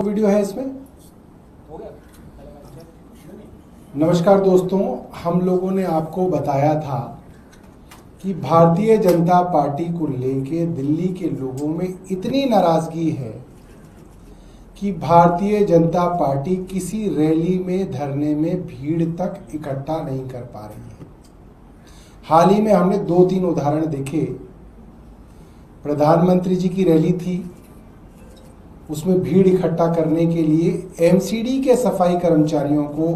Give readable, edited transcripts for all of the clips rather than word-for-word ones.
Video है इसमें। नमस्कार दोस्तों, हम लोगों ने आपको बताया था कि भारतीय जनता पार्टी को लेके दिल्ली के लोगों में इतनी नाराजगी है कि भारतीय जनता पार्टी किसी रैली में, धरने में भीड़ तक इकट्ठा नहीं कर पा रही है। हाल ही में हमने 2-3 उदाहरण देखे। प्रधानमंत्री जी की रैली थी, उसमें भीड़ इकट्ठा करने के लिए एमसीडी के सफाई कर्मचारियों को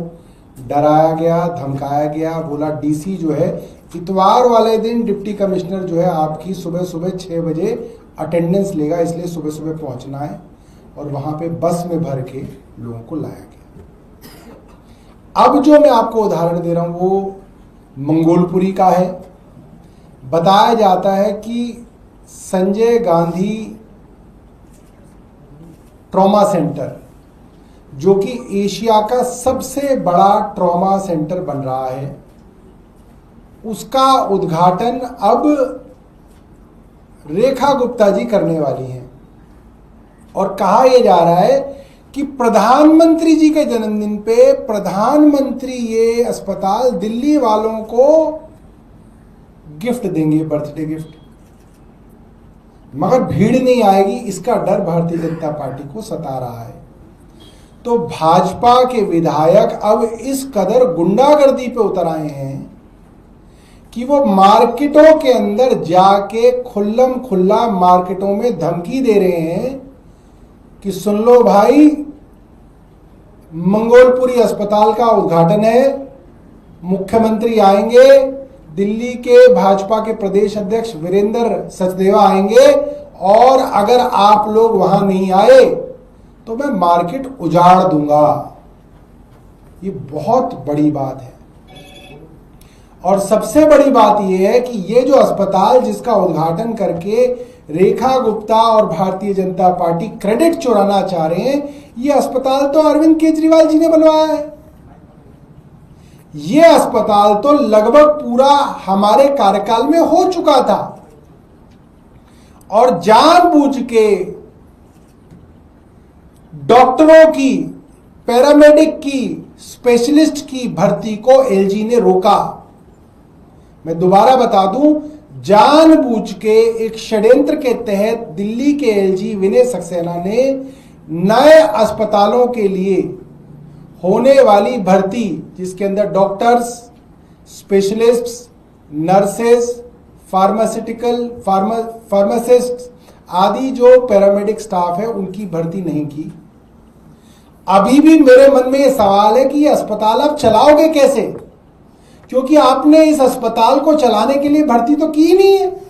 डराया गया, धमकाया गया। बोला डीसी जो है इतवार वाले दिन डिप्टी कमिश्नर जो है आपकी सुबह सुबह 6 बजे अटेंडेंस लेगा, इसलिए सुबह सुबह पहुंचना है। और वहां पे बस में भर के लोगों को लाया गया। अब जो मैं आपको उदाहरण दे रहा हूं वो मंगोलपुरी का है। बताया जाता है कि संजय गांधी ट्रॉमा सेंटर, जो कि एशिया का सबसे बड़ा ट्रॉमा सेंटर बन रहा है, उसका उद्घाटन अब रेखा गुप्ता जी करने वाली हैं। और कहा यह जा रहा है कि प्रधानमंत्री जी के जन्मदिन पे प्रधानमंत्री ये अस्पताल दिल्ली वालों को गिफ्ट देंगे, बर्थडे गिफ्ट। मगर भीड़ नहीं आएगी, इसका डर भारतीय जनता पार्टी को सता रहा है। तो भाजपा के विधायक अब इस कदर गुंडागर्दी पे उतर आए हैं कि वो मार्केटों के अंदर जाके खुल्लम खुल्ला मार्केटों में धमकी दे रहे हैं कि सुन लो भाई, मंगोलपुरी अस्पताल का उद्घाटन है, मुख्यमंत्री आएंगे, दिल्ली के भाजपा के प्रदेश अध्यक्ष वीरेंद्र सचदेवा आएंगे, और अगर आप लोग वहां नहीं आए तो मैं मार्केट उजाड़ दूंगा। ये बहुत बड़ी बात है। और सबसे बड़ी बात यह है कि ये जो अस्पताल जिसका उद्घाटन करके रेखा गुप्ता और भारतीय जनता पार्टी क्रेडिट चुराना चाह रहे हैं, ये अस्पताल तो अरविंद केजरीवाल जी ने बनवाया है। ये अस्पताल तो लगभग पूरा हमारे कार्यकाल में हो चुका था। और जानबूझ के डॉक्टरों की, पैरामेडिक की, स्पेशलिस्ट की भर्ती को एलजी ने रोका। मैं दोबारा बता दूं, जानबूझ के एक षड्यंत्र के तहत दिल्ली के एलजी विनय सक्सेना ने नए अस्पतालों के लिए होने वाली भर्ती, जिसके अंदर डॉक्टर्स, स्पेशलिस्ट्स, नर्सेस, फार्मासिस्ट आदि जो पैरामेडिक स्टाफ है, उनकी भर्ती नहीं की। अभी भी मेरे मन में यह सवाल है कि यह अस्पताल आप चलाओगे कैसे, क्योंकि आपने इस अस्पताल को चलाने के लिए भर्ती तो की नहीं है।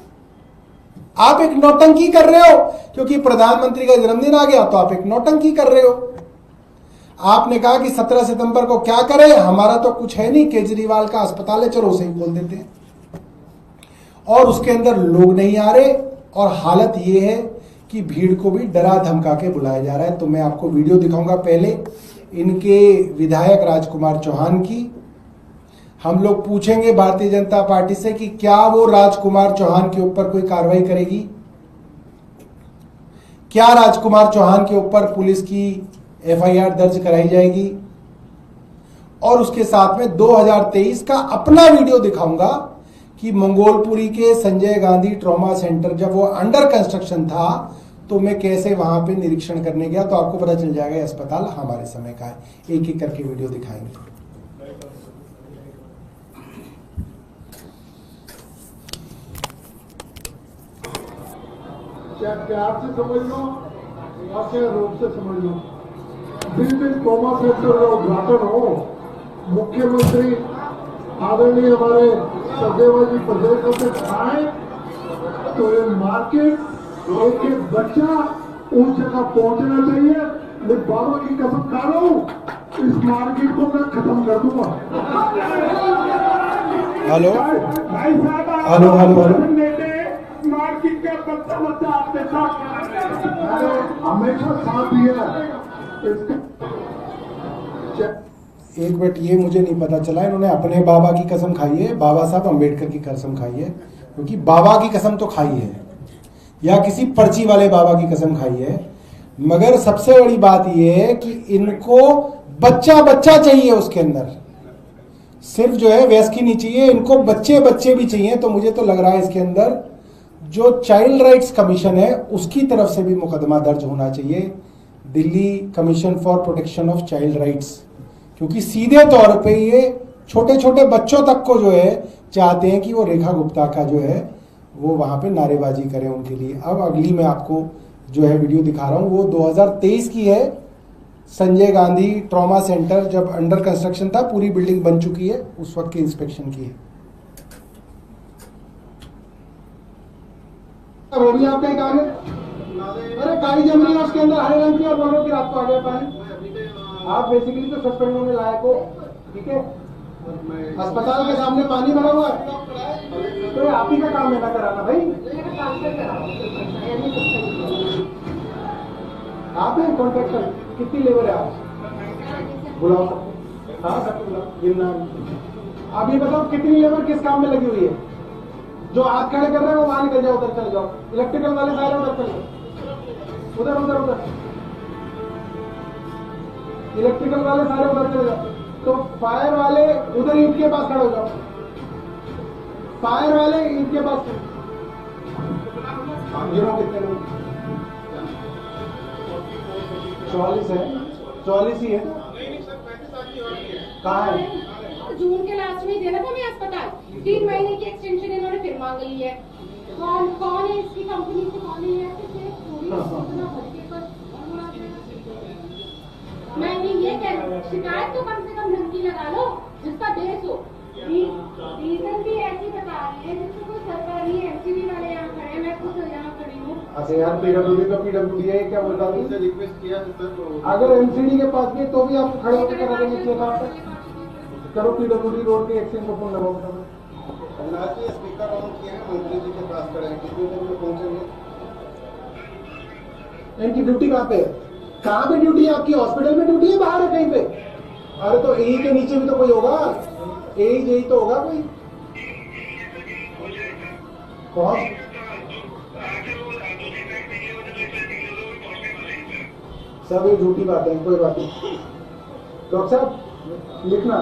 आप एक नौटंकी कर रहे हो, क्योंकि प्रधानमंत्री का जन्मदिन आ गया तो आप एक नौटंकी कर रहे हो। आपने कहा कि 17 सितंबर को क्या करें, हमारा तो कुछ है नहीं, केजरीवाल का अस्पताल है, चलो उसे ही खोल देते हैं। और उसके अंदर लोग नहीं आ रहे, और हालत ये है कि भीड़ को भी डरा धमका के बुलाया जा रहा है। तो मैं आपको वीडियो दिखाऊंगा पहले इनके विधायक राजकुमार चौहान की। हम लोग पूछेंगे भारतीय जनता पार्टी से कि क्या वो राजकुमार चौहान के ऊपर कोई कार्रवाई करेगी, क्या राजकुमार चौहान के ऊपर पुलिस की एफआईआर दर्ज कराई जाएगी। और उसके साथ में 2023 का अपना वीडियो दिखाऊंगा कि मंगोलपुरी के संजय गांधी ट्रॉमा सेंटर जब वो अंडर कंस्ट्रक्शन था तो मैं कैसे वहां पे निरीक्षण करने गया, तो आपको पता चल जाएगा अस्पताल हमारे समय का है। एक एक करके वीडियो दिखाएंगे। क्या प्यार से समझ लो या क्या रूप से समझ लो, जिस दिन ट्रॉमा सेंटर का उद्घाटन हो, मुख्यमंत्री आदरणीय हमारे सचदेवा जी प्रदेश अध्यक्ष आए, तो ये मार्केट एक एक बच्चा उस जगह पहुंचना चाहिए। मैं बाबा की कसम खा रहा हूं, इस मार्केट को मैं खत्म कर दूंगा। हेलो भाई साहब, हेलो हेलो हेलो, मार्केट का बच्चा बच्चा आपके साथ हमेशा साथ दिया। एक मिनट, ये मुझे नहीं पता चला इन्होंने अपने बाबा की कसम खाई है, बाबा साहब अंबेडकर की कसम खाई है, क्योंकि बाबा की कसम तो खाई है या किसी पर्ची वाले बाबा की कसम खाई है। मगर सबसे बड़ी बात यह है कि इनको बच्चा बच्चा चाहिए उसके अंदर, सिर्फ जो है वयस्क ही नहीं चाहिए, इनको बच्चे बच्चे भी चाहिए। तो मुझे तो लग रहा है इसके अंदर जो चाइल्ड राइट्स कमीशन है उसकी तरफ से भी मुकदमा दर्ज होना चाहिए, Delhi commission for protection of child rights, क्योंकि सीधे तौर पे ये छोटे छोटे बच्चों तक को जो है चाहते हैं कि वो रेखा गुप्ता का जो है वो वहां पे नारेबाजी करें उनके लिए। अब अगली मैं आपको जो है वीडियो दिखा रहा हूं, वो 2023 की है। संजय गांधी ट्रॉमा सेंटर जब अंडर कंस्ट्रक्शन था, पूरी बिल्डिंग बन चुकी है, उस वक्त की इंस्पेक्शन की है। वो भी आपका ही काम है। अरे काली जम रही है उसके अंदर, हरे रंग की, और बोलो कि आपको आ गया पानी। आप बेसिकली तो सस्पेंड होने लायक हो, ठीक है। अस्पताल के सामने पानी भरा हुआ है, तो आप ही का काम है ना कराना भाई। आप हैं कॉन्ट्रैक्टर, कितनी लेबर है आप? बुलाओ सबको, हाँ सबको बुलाओ, गिनना। आप ये बताओ कितनी लेबर किस काम में लगी हुई है? जो हाथ खड़े कर रहे हैं वो वहां निकल जाओ, उधर चले जाओ। इलेक्ट्रिकल वाले सारे उधर चले जाओ, उधर उधर उधर। इलेक्ट्रिकल वाले सारे उधर चले जाओ। तो फायर वाले उधर ईंट के पास खड़े हो जाओ, फायर वाले ईंट के पास। गिनो कितने लोग? 44 है, 44 ही है। कहाँ है? जून के लास्ट में देना था मैं अस्पताल, 3 महीने की एक्सटेंशन इन्होंने फिर मांग ली है। कौन है इसकी कंपनी से, कौन है? मैं ये कह रही हूँ, शिकायत तो कम से कम ढंग की लगा लो जिसका बेस हो। रीजन भी ऐसी बता रही है जिससे कोई सरकारी एमसीबी वाले यहाँ खड़े हैं, मैं खुद यहाँ खड़ी हूँ। अच्छा यार, पीडब्ल्यूडी का पीडब्ल्यूडी है, क्या बोलता हूँ? रिक्वेस्ट किया है सर, अगर एमसीडी के पास भी तो भी आप खड़े होकर करा देंगे 6 साल तक। करो पीडब्ल्यूडी रोड के एक्सीडेंट को फोन लगाओ। स्पीकर ऑन किए हैं, मंत्री जी के पास खड़े हैं, कितनी देर में पहुंचेंगे? इनकी ड्यूटी कहाँ पे है? कहाँ पे ड्यूटी है आपकी? हॉस्पिटल में ड्यूटी है, बाहर है कहीं पे? अरे तो एई के नीचे भी तो कोई होगा, एई जेई तो होगा कोई। कौन? सब ये झूठी बातें हैं, कोई बात नहीं। डॉक्टर साहब लिखना,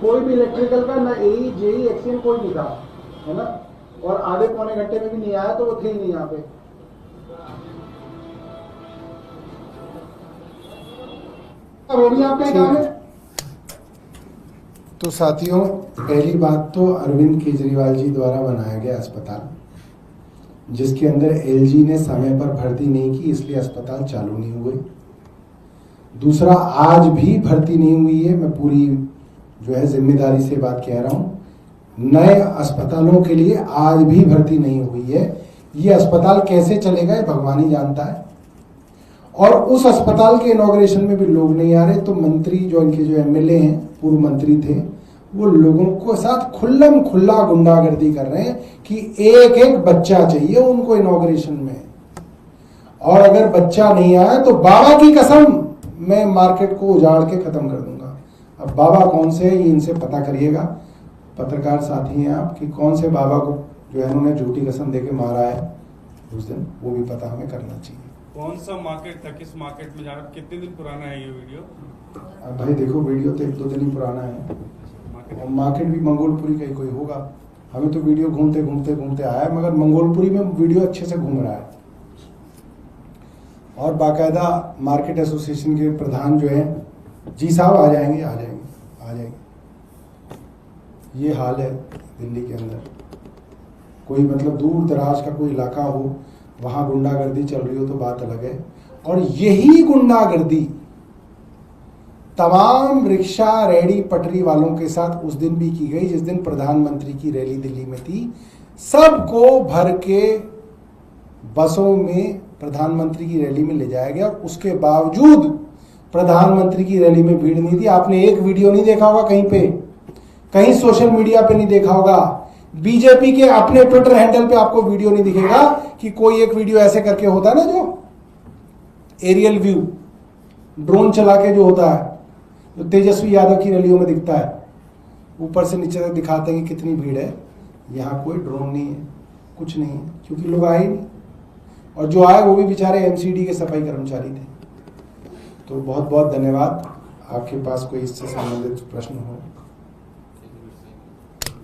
कोई भी इलेक्ट्रिकल का ना एई जेई एक्सीडेंट कोई नहीं था, है ना? और आधे पौने घंटे में भी नहीं आया तो वो थे ही नहीं यहाँ पे। वो भी आपका ही काम है। तो साथियों, पहली बात तो अरविंद केजरीवाल जी द्वारा बनाया गया अस्पताल, जिसके अंदर एलजी ने समय पर भर्ती नहीं की, इसलिए अस्पताल चालू नहीं हुए। दूसरा, आज भी भर्ती नहीं हुई है, मैं पूरी जो है जिम्मेदारी से बात कह रहा हूं। नए अस्पतालों के लिए आज भी भर्ती नहीं हुई है। ये अस्पताल कैसे चलेगा ये भगवान ही जानता है। और उस अस्पताल के इनॉग्रेशन में भी लोग नहीं आ रहे, तो मंत्री जो इनके जो एमएलए हैं, पूर्व मंत्री थे, वो लोगों को साथ खुल्लम खुल्ला गुंडागर्दी कर रहे हैं कि एक एक बच्चा चाहिए उनको इनॉग्रेशन में, और अगर बच्चा नहीं आया तो बाबा की कसम मैं मार्केट को उजाड़ के खत्म कर दूंगा। अब बाबा कौन से है ये इनसे पता करिएगा, पत्रकार साथी हैं आप, कि कौन से बाबा को जो है इन्होंने झूठी कसम देके मारा है उस दिन, वो भी पता हमें करना चाहिए। कौन सा मार्केट था, किस मार्केट में जा रहा, कितने दिन पुराना है ये वीडियो? अब भाई देखो, वीडियो तो 1-2 दिन ही पुराना है, और मार्केट भी मंगोलपुरी का ही कोई होगा। हमें तो वीडियो घूमते घूमते घूमते आया है, मगर मंगोलपुरी में वीडियो अच्छे से घूम रहा है। और बाकायदा मार्केट एसोसिएशन के प्रधान जो है, जी साहब आ जाएंगे आ जाएंगे आ जाएंगे। ये हाल है दिल्ली के अंदर। कोई मतलब दूर दराज का कोई इलाका हो, वहां गुंडागर्दी चल रही हो तो बात अलग है। और यही गुंडागर्दी तमाम रिक्शा रेहड़ी पटरी वालों के साथ उस दिन भी की गई, जिस दिन प्रधानमंत्री की रैली दिल्ली में थी। सबको भर के बसों में प्रधानमंत्री की रैली में ले जाया गया, और उसके बावजूद प्रधानमंत्री की रैली में भीड़ नहीं थी। आपने एक वीडियो नहीं देखा होगा कहीं पे, कहीं सोशल मीडिया पे नहीं देखा होगा, बीजेपी के अपने ट्विटर हैंडल पे आपको वीडियो नहीं दिखेगा कि कोई एक वीडियो ऐसे करके होता है ना, जो एरियल व्यू ड्रोन चला के जो होता है, जो तेजस्वी यादव की रैलियों में दिखता है, ऊपर से नीचे तक दिखाते हैं कि कितनी भीड़ है। यहाँ कोई ड्रोन नहीं है, कुछ नहीं है, क्योंकि लोग आए नहीं। और जो आए वो भी बेचारे एमसीडी के सफाई कर्मचारी थे। तो बहुत बहुत धन्यवाद। आपके पास कोई इससे संबंधित प्रश्न हो?